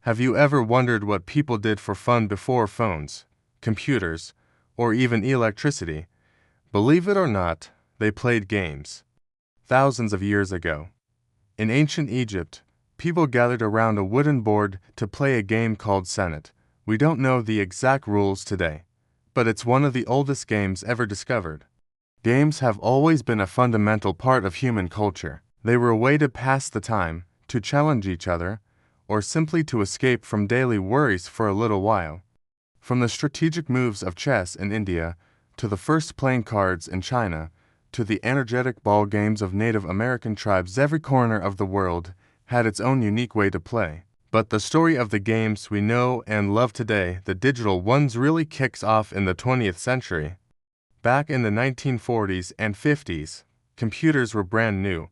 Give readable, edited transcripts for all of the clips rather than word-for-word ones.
Have you ever wondered what people did for fun before phones, computers, or even electricity? Believe it or not, they played games. Thousands of years ago, in ancient Egypt, people gathered around a wooden board to play a game called Senet. We don't know the exact rules today, but it's one of the oldest games ever discovered. Games have always been a fundamental part of human culture. They were a way to pass the time, to challenge each other, or simply to escape from daily worries for a little while. From the strategic moves of chess in India, to the first playing cards in China, to the energetic ball games of Native American tribes, every corner of the world had its own unique way to play. But the story of the games we know and love today, the digital ones, really kicks off in the 20th century. Back in the 1940s and 50s, computers were brand new,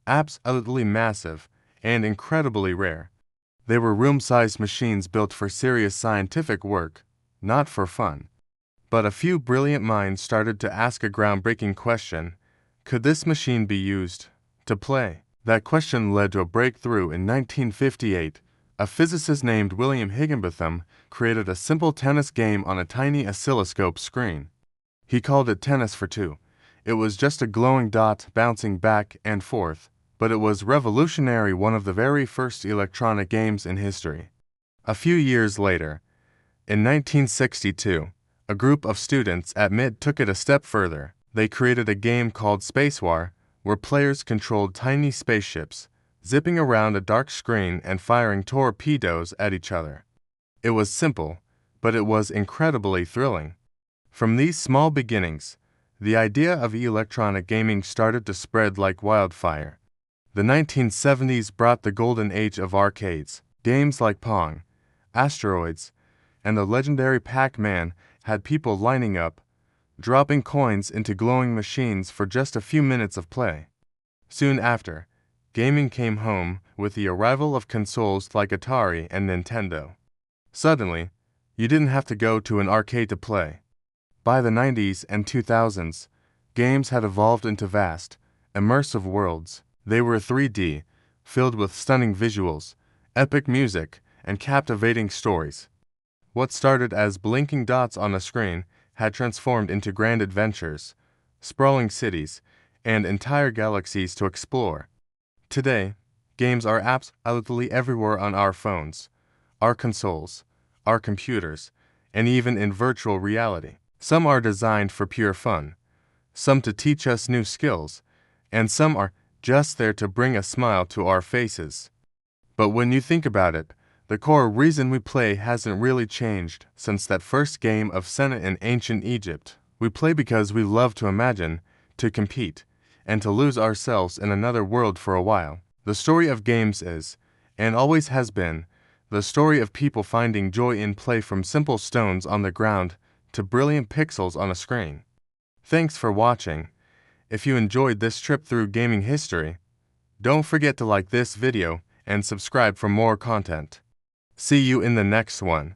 absolutely massive, and incredibly rare. They were room-sized machines built for serious scientific work, not for fun. But a few brilliant minds started to ask a groundbreaking question: could this machine be used to play? That question led to a breakthrough in 1958. A physicist named William Higginbotham created a simple tennis game on a tiny oscilloscope screen. He called it Tennis for Two. It was just a glowing dot bouncing back and forth, but it was revolutionary, one of the very first electronic games in history. A few years later, in 1962, a group of students at MIT took it a step further. They created a game called Space War, where players controlled tiny spaceships, zipping around a dark screen and firing torpedoes at each other. It was simple, but it was incredibly thrilling. From these small beginnings, the idea of electronic gaming started to spread like wildfire. The 1970s brought the golden age of arcades. Games like Pong, Asteroids, and the legendary Pac-Man had people lining up, dropping coins into glowing machines for just a few minutes of play. Soon after, gaming came home with the arrival of consoles like Atari and Nintendo. Suddenly, you didn't have to go to an arcade to play. By the 90s and 2000s, games had evolved into vast, immersive worlds. They were 3D, filled with stunning visuals, epic music, and captivating stories. What started as blinking dots on a screen had transformed into grand adventures, sprawling cities, and entire galaxies to explore. Today, games are absolutely everywhere on our phones, our consoles, our computers, and even in virtual reality. Some are designed for pure fun, some to teach us new skills, and some are just there to bring a smile to our faces. But when you think about it, the core reason we play hasn't really changed since that first game of Senet in ancient Egypt. We play because we love to imagine, to compete, and to lose ourselves in another world for a while. The story of games is, and always has been, the story of people finding joy in play, from simple stones on the ground to brilliant pixels on a screen. Thanks for watching. If you enjoyed this trip through gaming history, don't forget to like this video and subscribe for more content. See you in the next one.